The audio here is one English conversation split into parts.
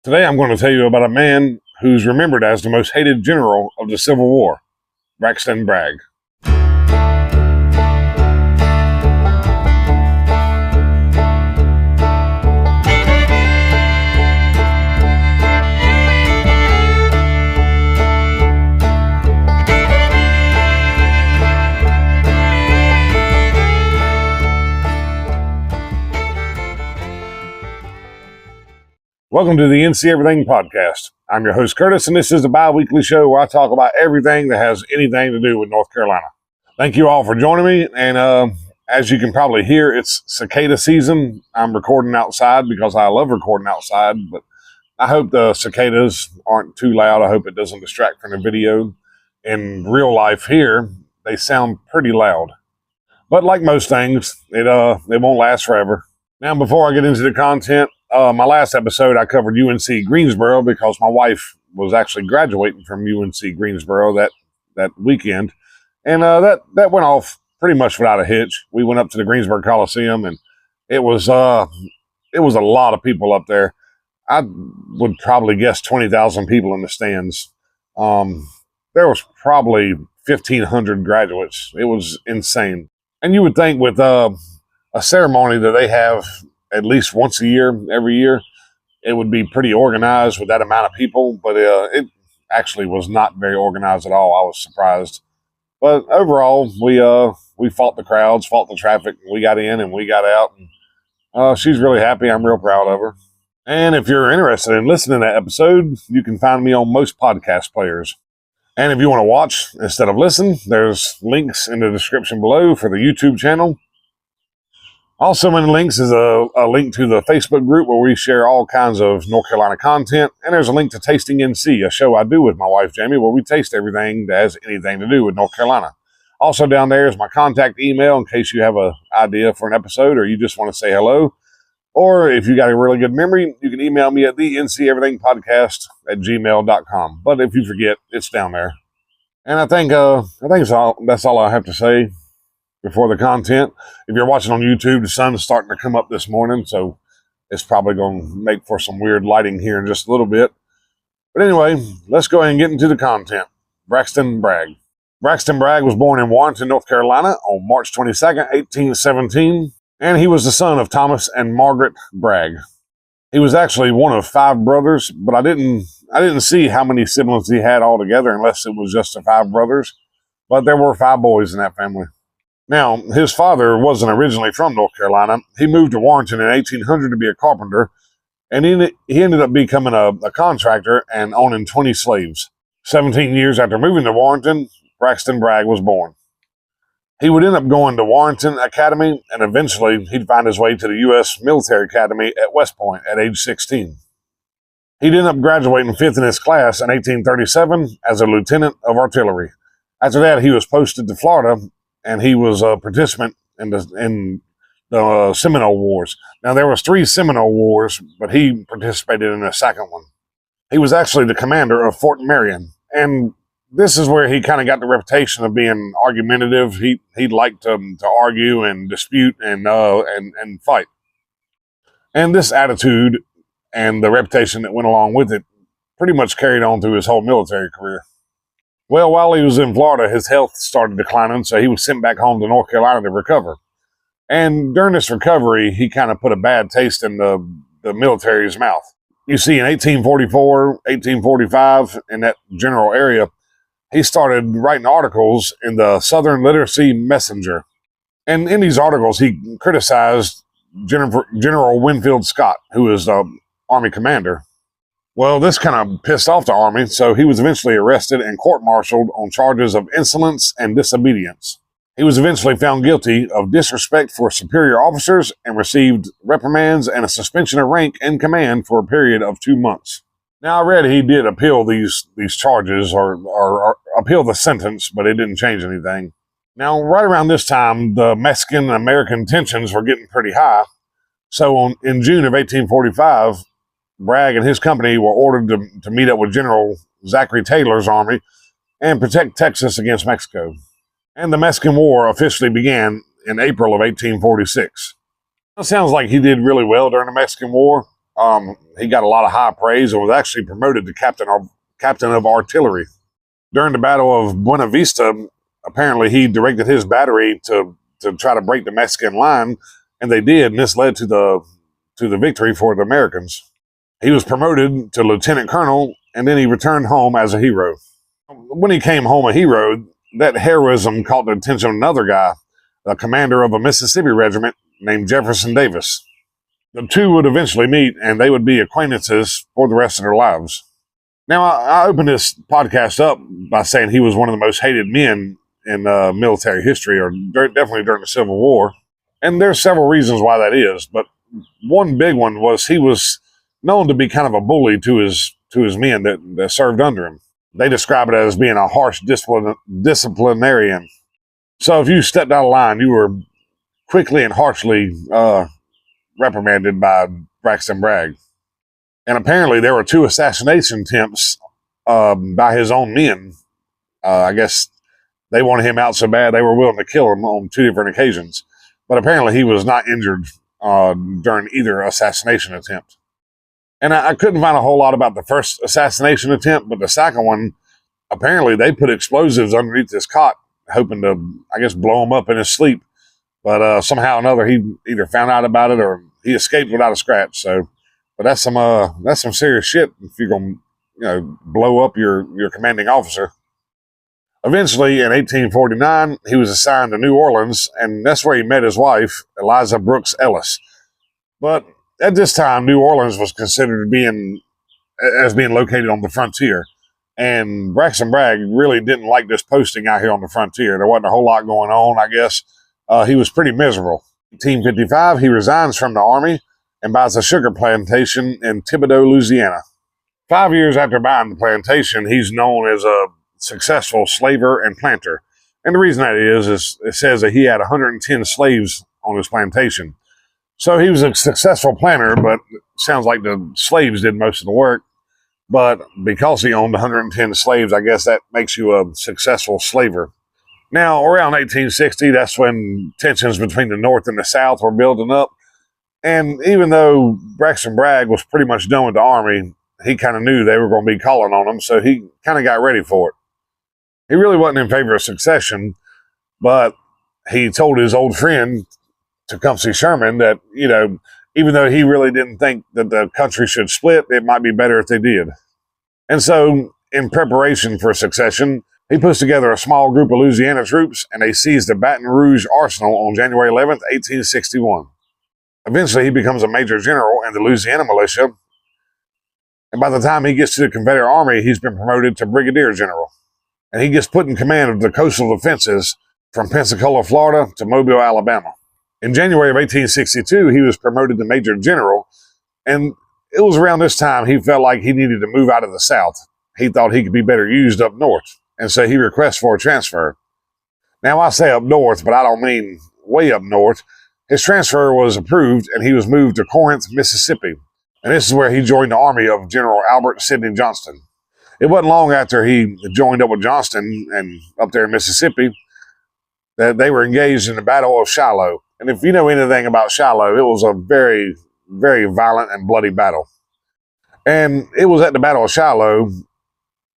Today I'm going to tell you about a man who's remembered as the most hated general of the Civil War, Braxton Bragg. Welcome to the NC Everything Podcast. I'm your host, Curtis, and this is a bi-weekly show where I talk about everything that has anything to do with North Carolina. Thank you all for joining me, and as you can probably hear, it's cicada season. I'm recording outside because I love recording outside, but I hope the cicadas aren't too loud. I hope it doesn't distract from the video. In real life here, they sound pretty loud. But like most things, it won't last forever. Now, before I get into the content, my last episode, I covered UNC Greensboro because my wife was actually graduating from UNC Greensboro that weekend. And that went off pretty much without a hitch. We went up to the Greensboro Coliseum, and it was a lot of people up there. I would probably guess 20,000 people in the stands. There was probably 1,500 graduates. It was insane. And you would think with a ceremony that they have at least once a year, every year, it would be pretty organized with that amount of people, but it actually was not very organized at all. I was surprised. But overall, we fought the crowds, fought the traffic, and we got in and we got out. And, she's really happy. I'm real proud of her. And if you're interested in listening to that episode, you can find me on most podcast players. And if you want to watch instead of listen, there's links in the description below for the YouTube channel. Also in the links is a link to the Facebook group where we share all kinds of North Carolina content. And there's a link to Tasting NC, a show I do with my wife, Jamie, where we taste everything that has anything to do with North Carolina. Also down there is my contact email in case you have an idea for an episode or you just want to say hello. Or if you got a really good memory, you can email me at the thenceverythingpodcast@gmail.com. But if you forget, it's down there. And I think that's all I have to say before the content. If you're watching on YouTube, the sun's starting to come up this morning, so it's probably going to make for some weird lighting here in just a little bit. But anyway, let's go ahead and get into the content. Braxton Bragg. Braxton Bragg was born in Warrenton, North Carolina on March 22nd, 1817, and he was the son of Thomas and Margaret Bragg. He was actually one of 5 brothers, but I didn't see how many siblings he had altogether unless it was just the 5 brothers, but there were 5 boys in that family. Now, his father wasn't originally from North Carolina. He moved to Warrenton in 1800 to be a carpenter, and he ended up becoming a contractor and owning 20 slaves. 17 years after moving to Warrenton, Braxton Bragg was born. He would end up going to Warrenton Academy, and eventually he'd find his way to the U.S. Military Academy at West Point at age 16. He'd end up graduating 5th in his class in 1837 as a lieutenant of artillery. After that, he was posted to Florida, and he was a participant in the Seminole Wars. Now, there was 3 Seminole Wars, but he participated in the second one. He was actually the commander of Fort Marion, and this is where he kind of got the reputation of being argumentative. He liked to argue and dispute and fight. And this attitude and the reputation that went along with it pretty much carried on through his whole military career. Well, while he was in Florida, his health started declining, so he was sent back home to North Carolina to recover. And during this recovery, he kind of put a bad taste in the military's mouth. You see, in 1844, 1845, in that general area, he started writing articles in the Southern Literacy Messenger. And in these articles, he criticized General Winfield Scott, who was the Army commander. Well, this kind of pissed off the Army, so he was eventually arrested and court-martialed on charges of insolence and disobedience. He was eventually found guilty of disrespect for superior officers and received reprimands and a suspension of rank and command for a period of 2 months. Now, I read he did appeal these charges or appeal the sentence, but it didn't change anything. Now, right around this time, the Mexican-American tensions were getting pretty high, so in June of 1845, Bragg and his company were ordered to meet up with General Zachary Taylor's army and protect Texas against Mexico. And the Mexican War officially began in April of 1846. It sounds like he did really well during the Mexican War, He got a lot of high praise and was actually promoted to captain of artillery. During the Battle of Buena Vista, apparently he directed his battery to try to break the Mexican line, and they did, and this led to the victory for the Americans. He was promoted to lieutenant colonel, and then he returned home as a hero. When he came home a hero, that heroism caught the attention of another guy, a commander of a Mississippi regiment named Jefferson Davis. The two would eventually meet, and they would be acquaintances for the rest of their lives. Now, I opened this podcast up by saying he was one of the most hated men in military history, or definitely during the Civil War. And there's several reasons why that is, but one big one was he was known to be kind of a bully to his men that served under him. They describe it as being a harsh disciplinarian. So if you stepped out of line, you were quickly and harshly reprimanded by Braxton Bragg. And apparently there were 2 assassination attempts by his own men. I guess they wanted him out so bad they were willing to kill him on 2 different occasions. But apparently he was not injured during either assassination attempt. And I couldn't find a whole lot about the first assassination attempt, but the second one, apparently they put explosives underneath his cot, hoping to, I guess, blow him up in his sleep. But somehow or another, he either found out about it or he escaped without a scratch. So, but that's some serious shit if you're gonna, blow up your commanding officer. Eventually, in 1849, he was assigned to New Orleans, and that's where he met his wife, Eliza Brooks Ellis. But at this time, New Orleans was considered being located on the frontier, and Braxton Bragg really didn't like this posting out here on the frontier. There wasn't a whole lot going on, I guess. He was pretty miserable. In 1855, he resigns from the army and buys a sugar plantation in Thibodaux, Louisiana. 5 years after buying the plantation, he's known as a successful slaver and planter. And the reason that is it says that he had 110 slaves on his plantation. So he was a successful planter, but it sounds like the slaves did most of the work. But because he owned 110 slaves, I guess that makes you a successful slaver. Now, around 1860, that's when tensions between the North and the South were building up. And even though Braxton Bragg was pretty much done with the Army, he kind of knew they were going to be calling on him, so he kind of got ready for it. He really wasn't in favor of secession, but he told his old friend Tecumseh Sherman that, even though he really didn't think that the country should split, it might be better if they did. And so, in preparation for secession, he puts together a small group of Louisiana troops, and they seized the Baton Rouge Arsenal on January 11th, 1861. Eventually, he becomes a major general in the Louisiana militia, and by the time he gets to the Confederate Army, he's been promoted to brigadier general. And he gets put in command of the coastal defenses from Pensacola, Florida to Mobile, Alabama. In January of 1862, he was promoted to major general, and it was around this time he felt like he needed to move out of the South. He thought he could be better used up north, and so he requests for a transfer. Now, I say up north, but I don't mean way up north. His transfer was approved, and he was moved to Corinth, Mississippi. And this is where he joined the army of General Albert Sidney Johnston. It wasn't long after he joined up with Johnston and up there in Mississippi that they were engaged in the Battle of Shiloh. And if you know anything about Shiloh, it was a very, very violent and bloody battle. And it was at the Battle of Shiloh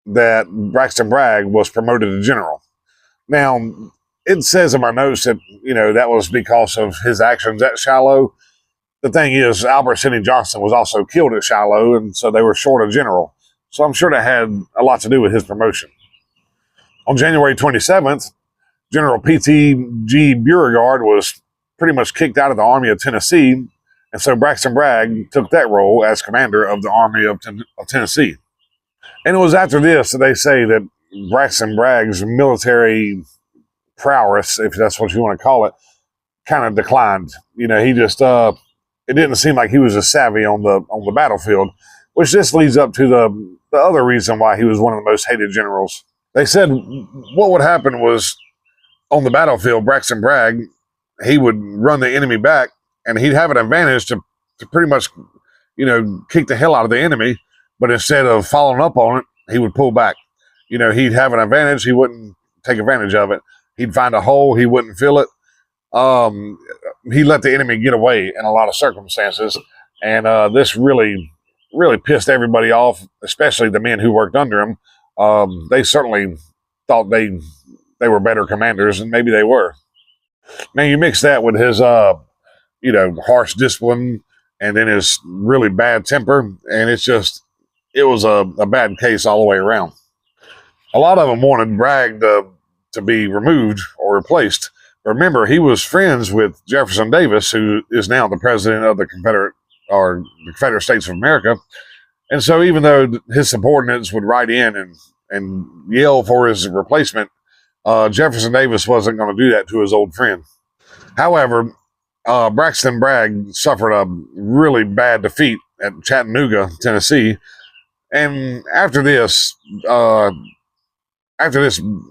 that Braxton Bragg was promoted to general. Now, it says in my notes that, that was because of his actions at Shiloh. The thing is, Albert Sidney Johnston was also killed at Shiloh, and so they were short a general. So I'm sure that had a lot to do with his promotion. On January 27th, General P.T.G. Beauregard was pretty much kicked out of the Army of Tennessee, and so Braxton Bragg took that role as commander of the Army of Tennessee. And it was after this that they say that Braxton Bragg's military prowess, if that's what you want to call it, kind of declined. He just it didn't seem like he was as savvy on the battlefield, which just leads up to the other reason why he was one of the most hated generals. They said what would happen was on the battlefield, Braxton Bragg, he would run the enemy back, and he'd have an advantage to pretty much, kick the hell out of the enemy. But instead of following up on it, he would pull back. He'd have an advantage. He wouldn't take advantage of it. He'd find a hole. He wouldn't fill it. He let the enemy get away in a lot of circumstances. And this really, really pissed everybody off, especially the men who worked under him. They certainly thought they were better commanders, and maybe they were. Now you mix that with his, harsh discipline, and then his really bad temper, and it was a bad case all the way around. A lot of them wanted Bragg to be removed or replaced. Remember, he was friends with Jefferson Davis, who is now the president of the Confederate States of America. And so even though his subordinates would write in and yell for his replacement, Jefferson Davis wasn't going to do that to his old friend. However, Braxton Bragg suffered a really bad defeat at Chattanooga, Tennessee. And after this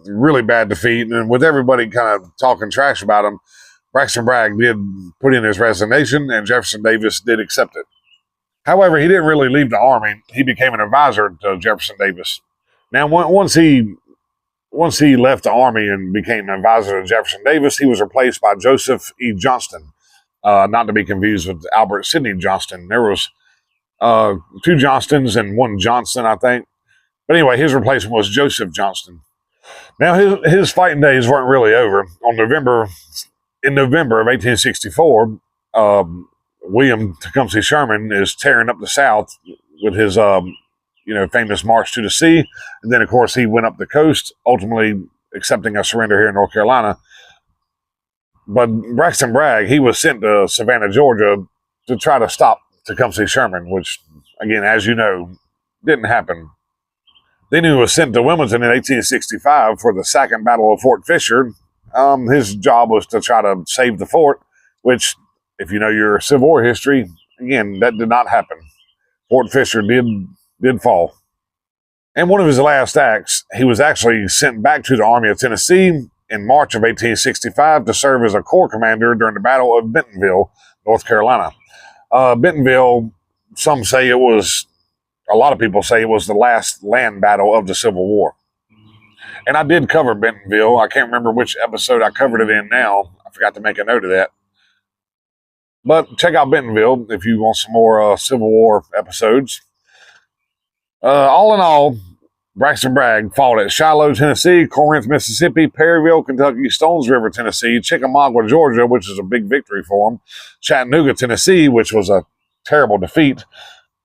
really bad defeat, and with everybody kind of talking trash about him, Braxton Bragg did put in his resignation, and Jefferson Davis did accept it. However, he didn't really leave the Army. He became an advisor to Jefferson Davis. Now, once he left the Army and became an advisor to Jefferson Davis, he was replaced by Joseph E. Johnston, not to be confused with Albert Sidney Johnston. There was two Johnstons and one Johnson, I think. But anyway, his replacement was Joseph Johnston. Now, his fighting days weren't really over. In November of 1864, William Tecumseh Sherman is tearing up the South with his, famous March to the Sea. And then, of course, he went up the coast, ultimately accepting a surrender here in North Carolina. But Braxton Bragg, he was sent to Savannah, Georgia, to try to stop Tecumseh Sherman, which, again, as you know, didn't happen. Then he was sent to Wilmington in 1865 for the Second Battle of Fort Fisher. His job was to try to save the fort, which, if you know your Civil War history, again, that did not happen. Fort Fisher did fall. And one of his last acts, he was actually sent back to the Army of Tennessee in March of 1865 to serve as a corps commander during the Battle of Bentonville, North Carolina. Bentonville, a lot of people say it was the last land battle of the Civil War. And I did cover Bentonville. I can't remember which episode I covered it in now. I forgot to make a note of that. But check out Bentonville if you want some more Civil War episodes. All in all, Braxton Bragg fought at Shiloh, Tennessee, Corinth, Mississippi, Perryville, Kentucky, Stones River, Tennessee, Chickamauga, Georgia, which is a big victory for him, Chattanooga, Tennessee, which was a terrible defeat,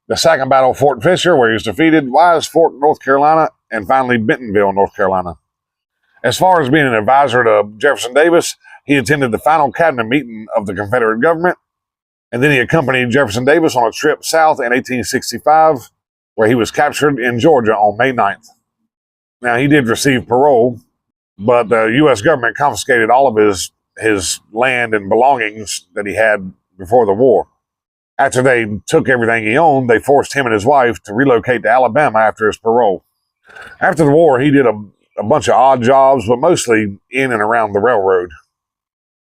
the Second Battle of Fort Fisher, where he was defeated, Wise Fort, North Carolina, and finally Bentonville, North Carolina. As far as being an advisor to Jefferson Davis, he attended the final cabinet meeting of the Confederate government, and then he accompanied Jefferson Davis on a trip south in 1865, where he was captured in Georgia on May 9th. Now, he did receive parole, but the U.S. government confiscated all of his land and belongings that he had before the war. After they took everything he owned, they forced him and his wife to relocate to Alabama after his parole. After the war, he did a bunch of odd jobs, but mostly in and around the railroad.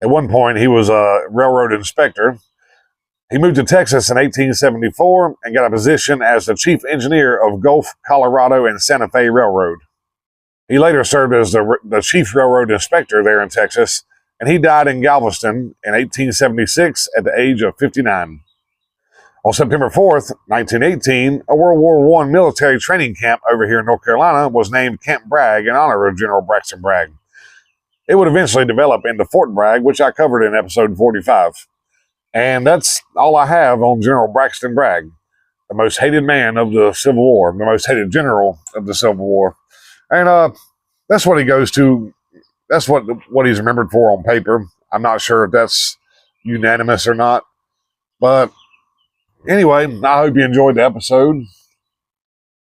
At one point, he was a railroad inspector. He moved to Texas in 1874 and got a position as the chief engineer of Gulf, Colorado, and Santa Fe Railroad. He later served as the chief railroad inspector there in Texas, and he died in Galveston in 1876 at the age of 59. On September 4th, 1918, a World War I military training camp over here in North Carolina was named Camp Bragg in honor of General Braxton Bragg. It would eventually develop into Fort Bragg, which I covered in episode 45. And that's all I have on General Braxton Bragg, the most hated man of the Civil War, the most hated general of the Civil War. And that's what he goes to. That's what he's remembered for on paper. I'm not sure if that's unanimous or not. But anyway, I hope you enjoyed the episode.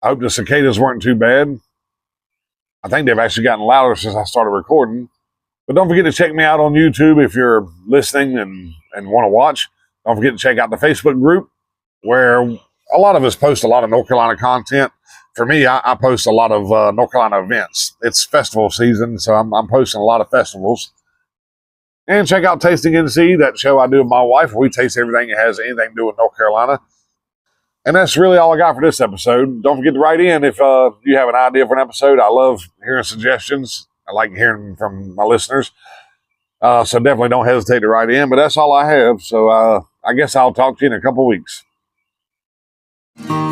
I hope the cicadas weren't too bad. I think they've actually gotten louder since I started recording. But don't forget to check me out on YouTube if you're listening and want to watch. Don't forget to check out the Facebook group, where a lot of us post a lot of North Carolina content. For me, I post a lot of North Carolina events. It's festival season, so I'm posting a lot of festivals. And check out Tasting NC, that show I do with my wife, where we taste everything that has anything to do with North Carolina. And that's really all I got for this episode. Don't forget to write in if you have an idea for an episode. I love hearing suggestions. I like hearing from my listeners. So definitely don't hesitate to write in. But that's all I have. So I guess I'll talk to you in a couple weeks. you.